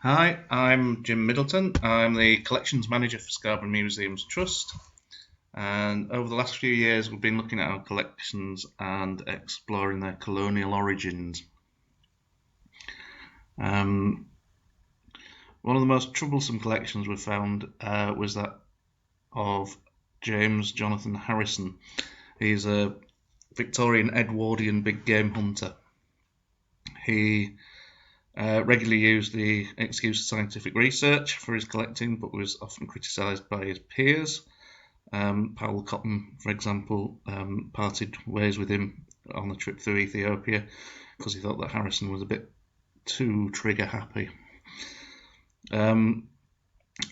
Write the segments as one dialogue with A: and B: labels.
A: Hi, I'm Jim Middleton. I'm the Collections Manager for Scarborough Museums Trust. And over the last few years, we've been looking at our collections and exploring their colonial origins. Um, One of the most troublesome collections we found was that of James Jonathan Harrison. He's a Victorian Edwardian big game hunter. He regularly used the excuse of scientific research for his collecting, but was often criticised by his peers. Powell Cotton, for example, parted ways with him on the trip through Ethiopia because he thought that Harrison was a bit too trigger happy.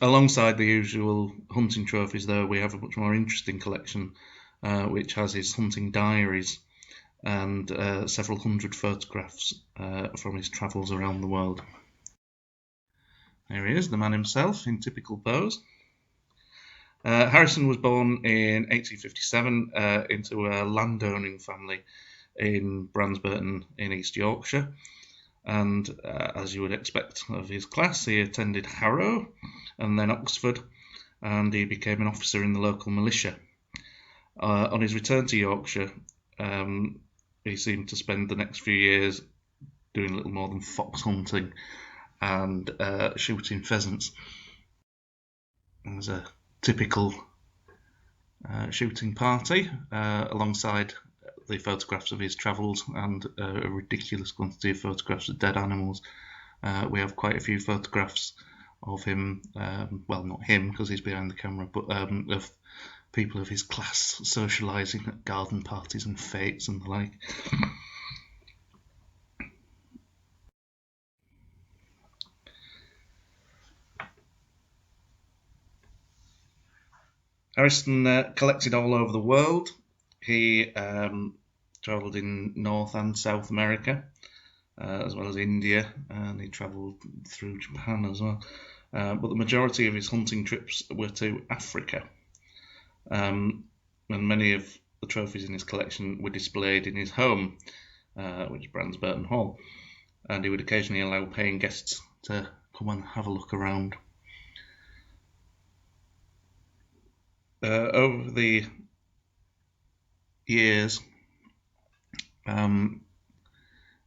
A: Alongside the usual hunting trophies, though, we have a much more interesting collection, which has his hunting diaries and several hundred photographs from his travels around the world. There he is, the man himself, in typical pose. Harrison was born in 1857 into a landowning family in Bransburton in East Yorkshire. And as you would expect of his class, he attended Harrow and then Oxford, and he became an officer in the local militia. On his return to Yorkshire, he seemed to spend the next few years doing little more than fox hunting and shooting pheasants. It was a typical shooting party alongside the photographs of his travels and a ridiculous quantity of photographs of dead animals. We have quite a few photographs of him, well, not him because he's behind the camera, but of people of his class socialising at garden parties and fetes and the like. Harrison collected all over the world. He travelled in North and South America, as well as India, and he travelled through Japan as well. But the majority of his hunting trips were to Africa. And many of the trophies in his collection were displayed in his home, which is Bransburton Hall. And he would occasionally allow paying guests to come and have a look around. Over the years,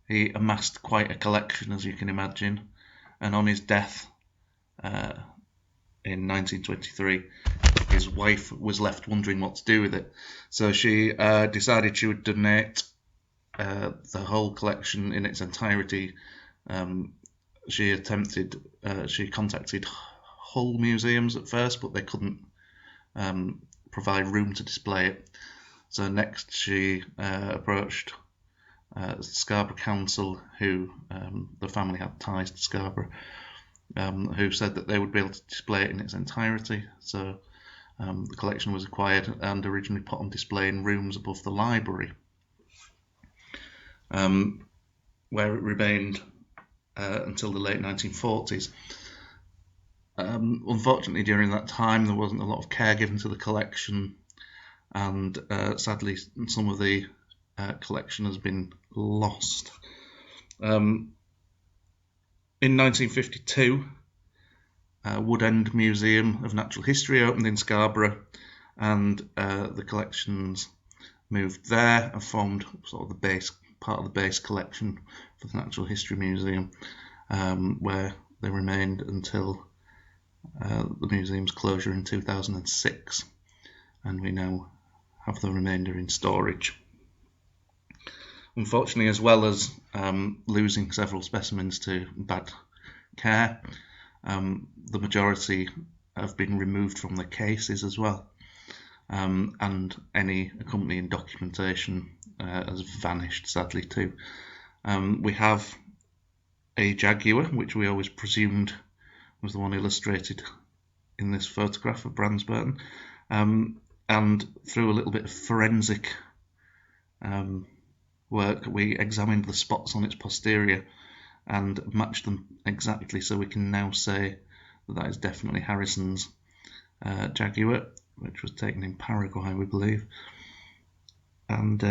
A: he amassed quite a collection, as you can imagine, and on his death in 1923, his wife was left wondering what to do with it. So she decided she would donate the whole collection in its entirety. She contacted Hull museums at first, but they couldn't provide room to display it. So next she approached Scarborough Council, who the family had ties to Scarborough, who said that they would be able to display it in its entirety. So the collection was acquired and originally put on display in rooms above the library, where it remained until the late 1940s. Unfortunately, during that time, there wasn't a lot of care given to the collection, and sadly, some of the collection has been lost. In 1952, Woodend Museum of Natural History opened in Scarborough, and the collections moved there and formed sort of the base part of the base collection for the Natural History Museum, where they remained until the museum's closure in 2006, and we now have the remainder in storage. Unfortunately, as well as losing several specimens to bad care, the majority have been removed from the cases as well, and any accompanying documentation has vanished, sadly, too. We have a jaguar, which we always presumed was the one illustrated in this photograph of Bransburton, and through a little bit of forensic work, we examined the spots on its posterior and matched them exactly, so we can now say that is definitely Harrison's jaguar, which was taken in Paraguay, we believe, and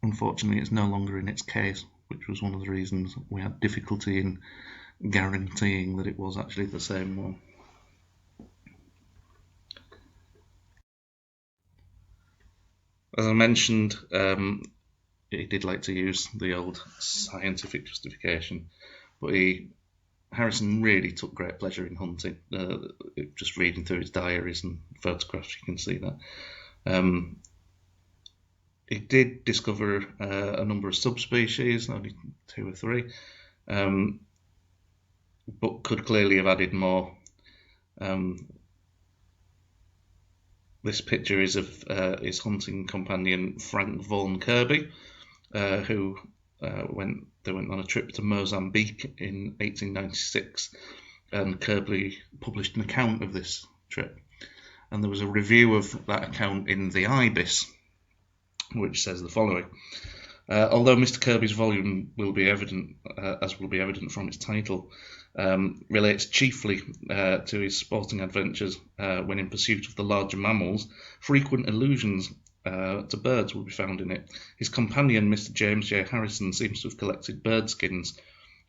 A: unfortunately it's no longer in its case, which was one of the reasons we had difficulty in guaranteeing that it was actually the same one. As I mentioned, he did like to use the old scientific justification, but Harrison really took great pleasure in hunting. Just reading through his diaries and photographs, you can see that. He did discover a number of subspecies, only 2 or 3, but could clearly have added more. This picture is of his hunting companion Frank Vaughan Kirby, who went on a trip to Mozambique in 1896, and Kirby published an account of this trip. And there was a review of that account in the Ibis, which says the following. Although Mr. Kirby's volume will be evident, as will be evident from its title, relates chiefly to his sporting adventures when in pursuit of the larger mammals, frequent allusions to birds will be found in it. His companion, Mr. James J. Harrison, seems to have collected bird skins,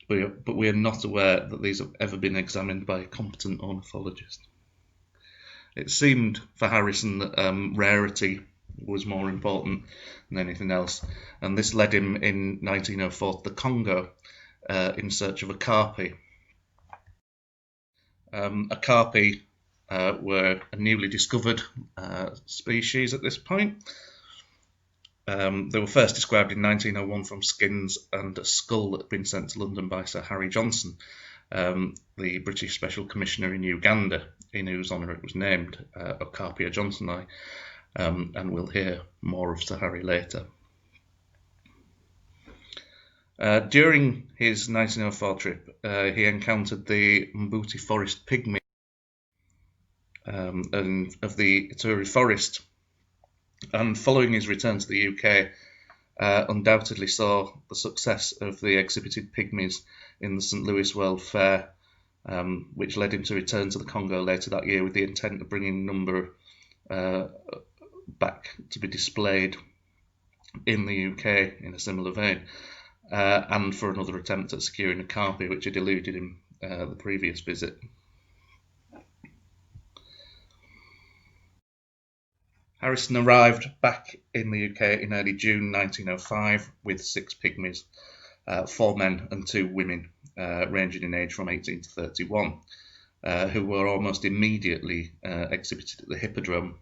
A: but we are not aware that these have ever been examined by a competent ornithologist. It seemed for Harrison that rarity was more important than anything else, and this led him in 1904 to the Congo in search of okapi. Okapi were a newly discovered species at this point. They were first described in 1901 from skins and a skull that had been sent to London by Sir Harry Johnson, the British Special Commissioner in Uganda, in whose honour it was named, Okapia johnsoni, and we'll hear more of Sir Harry later. During his 1904 trip, he encountered the Mbuti Forest pygmy and of the Ituri Forest, and following his return to the UK, undoubtedly saw the success of the exhibited pygmies in the St. Louis World Fair, which led him to return to the Congo later that year with the intent of bringing a number back to be displayed in the UK in a similar vein, and for another attempt at securing a okapi, which had eluded him the previous visit. Harrison arrived back in the UK in early June 1905 with 6 pygmies, 4 men and 2 women, ranging in age from 18 to 31, who were almost immediately exhibited at the Hippodrome.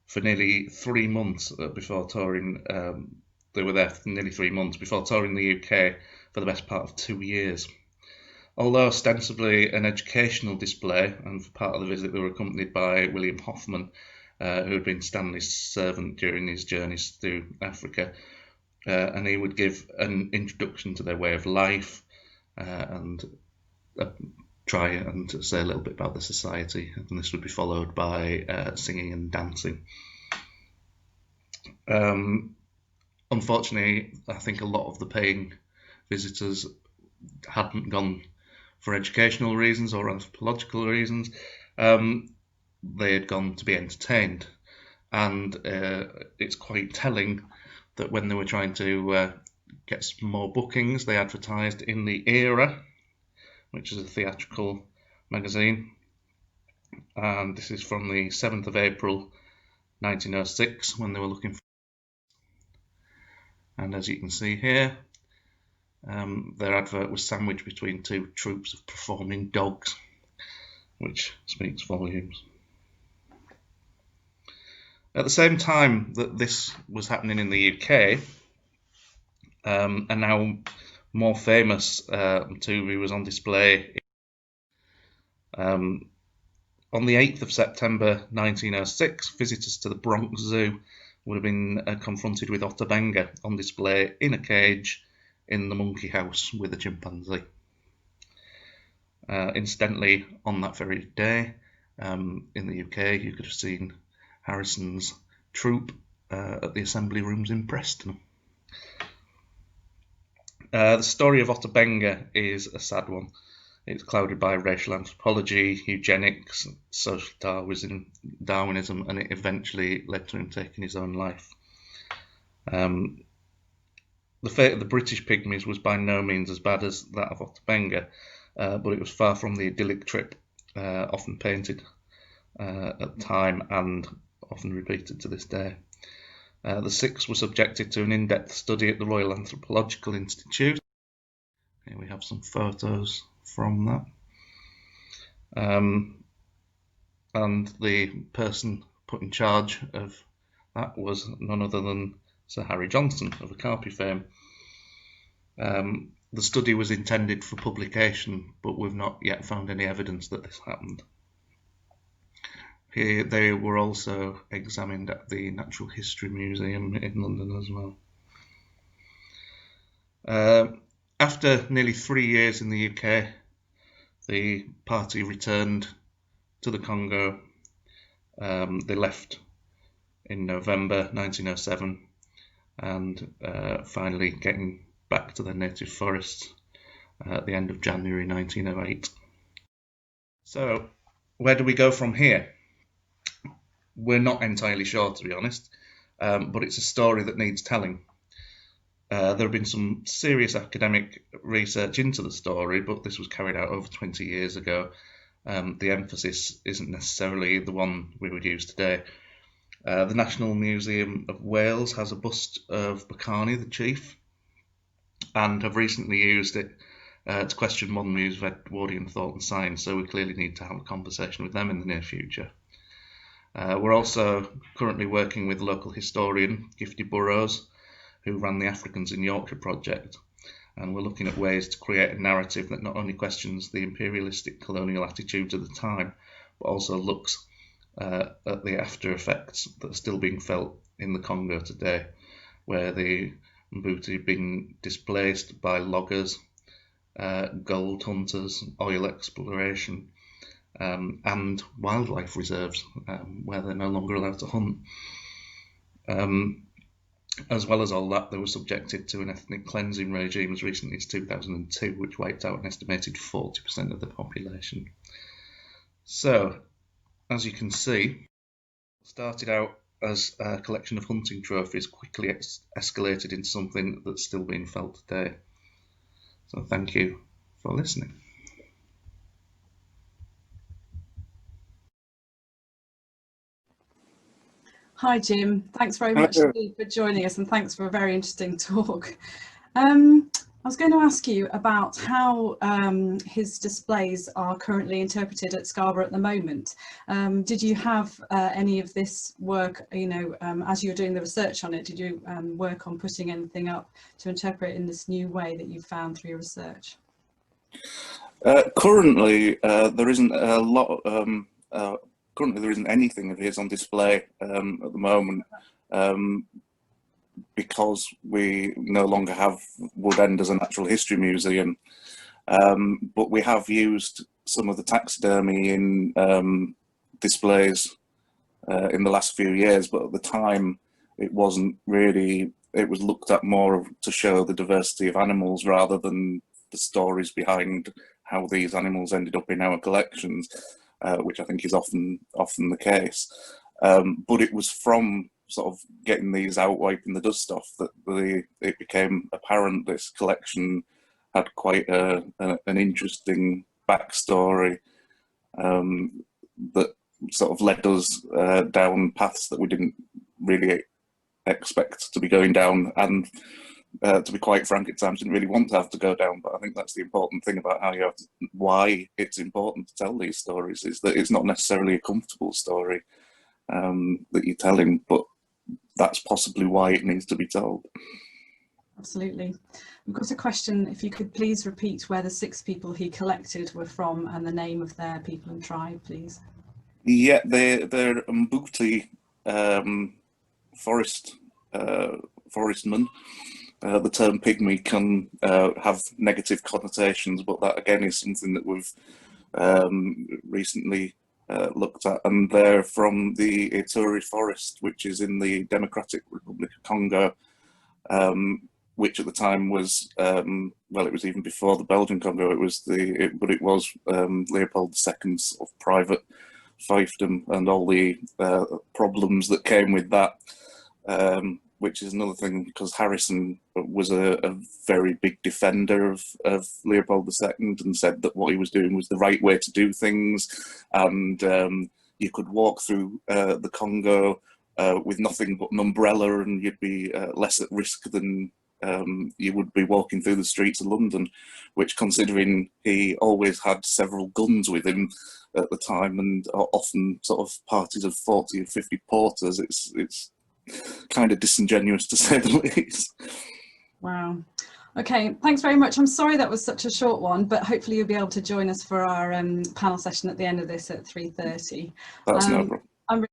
A: For nearly 3 months before touring, they were there for nearly 3 months before touring the UK for the best part of 2 years. Although ostensibly an educational display, and for part of the visit they were accompanied by William Hoffman, who had been Stanley's servant during his journeys through Africa, and he would give an introduction to their way of life and try and say a little bit about the society, and this would be followed by singing and dancing. Unfortunately, I think a lot of the paying visitors hadn't gone for educational reasons or anthropological reasons. They had gone to be entertained, and it's quite telling that when they were trying to get some more bookings, they advertised in the Era, which is a theatrical magazine, and this is from the 7th of April 1906 when they were looking for, and as you can see here, their advert was sandwiched between 2 troops of performing dogs, which speaks volumes. At the same time that this was happening in the UK, a now more famous Mtuvi was on display. On the 8th of September 1906, visitors to the Bronx Zoo would have been confronted with Ota Benga on display in a cage in the monkey house with a chimpanzee. Incidentally, on that very day, in the UK, you could have seen Harrison's troop at the Assembly Rooms in Preston. The story of Ota Benga is a sad one. It's clouded by racial anthropology, eugenics, social Darwinism, and it eventually led to him taking his own life. The fate of the British pygmies was by no means as bad as that of Ota Benga, but it was far from the idyllic trip often painted at the time and often repeated to this day. The six were subjected to an in-depth study at the Royal Anthropological Institute. Here we have some photos from that. And the person put in charge of that was none other than Sir Harry Johnson of Okapi fame. The study was intended for publication, but we've not yet found any evidence that this happened. Here they were also examined at the Natural History Museum in London as well. After nearly 3 years in the UK, the party returned to the Congo. They left in November 1907 and finally getting back to their native forests at the end of January 1908. So, where do we go from here? We're not entirely sure, to be honest, but it's a story that needs telling. There have been some serious academic research into the story, but this was carried out over 20 years ago. The emphasis isn't necessarily the one we would use today. The National Museum of Wales has a bust of Bacani, the chief, and have recently used it to question modern views of Edwardian thought and science, so we clearly need to have a conversation with them in the near future. We're also currently working with local historian Gifty Burrows, who ran the Africans in Yorkshire project, and we're looking at ways to create a narrative that not only questions the imperialistic colonial attitudes of the time, but also looks at the after effects that are still being felt in the Congo today, where the Mbuti are being displaced by loggers, gold hunters, oil exploration, and wildlife reserves, where they're no longer allowed to hunt. As well as all that, they were subjected to an ethnic cleansing regime as recently as 2002, which wiped out an estimated 40% of the population. So, as you can see, it started out as a collection of hunting trophies, quickly escalated into something that's still being felt today. So thank you for listening.
B: Hi, Jim. Thanks very much indeed for joining us, and thanks for a very interesting talk. I was going to ask you about how his displays are currently interpreted at Scarborough at the moment. Did you have any of this work, as you were doing the research on it, did you work on putting anything up to interpret in this new way that you found through your research?
C: Currently, there isn't a lot. Currently, there isn't anything of his on display at the moment, because we no longer have Woodend as a natural history museum. But we have used some of the taxidermy in displays in the last few years, but at the time it wasn't really, it was looked at more to show the diversity of animals rather than the stories behind how these animals ended up in our collections, which I think is often the case. But it was from sort of getting these out, wiping the dust off, that it became apparent this collection had quite an interesting backstory that sort of led us down paths that we didn't really expect to be going down, and to be quite frank, at times didn't really want to have to go down. But I think that's the important thing about how you have to, why it's important to tell these stories, is that it's not necessarily a comfortable story that you're telling, but that's possibly why it needs to be told.
B: Absolutely. We've got a question. If you could please repeat where the 6 people he collected were from and the name of their people and tribe, please.
C: Yeah, they're Mbuti forestmen. The term pygmy can have negative connotations, but that again is something that we've recently looked at, and they're from the Ituri forest, which is in the Democratic Republic of Congo, which at the time was, well, it was even before the Belgian Congo. It was but it was Leopold II's sort of private fiefdom, and all the problems that came with that which is another thing, because Harrison was a very big defender of Leopold II and said that what he was doing was the right way to do things. And you could walk through the Congo with nothing but an umbrella, and you'd be less at risk than you would be walking through the streets of London, which, considering he always had several guns with him at the time, and often sort of parties of 40 or 50 porters, it's kind of disingenuous, to say the least.
B: Wow. Okay, thanks very much. I'm sorry that was such a short one, but hopefully you'll be able to join us for our panel session at the end of this at 3:30.
C: That's no problem.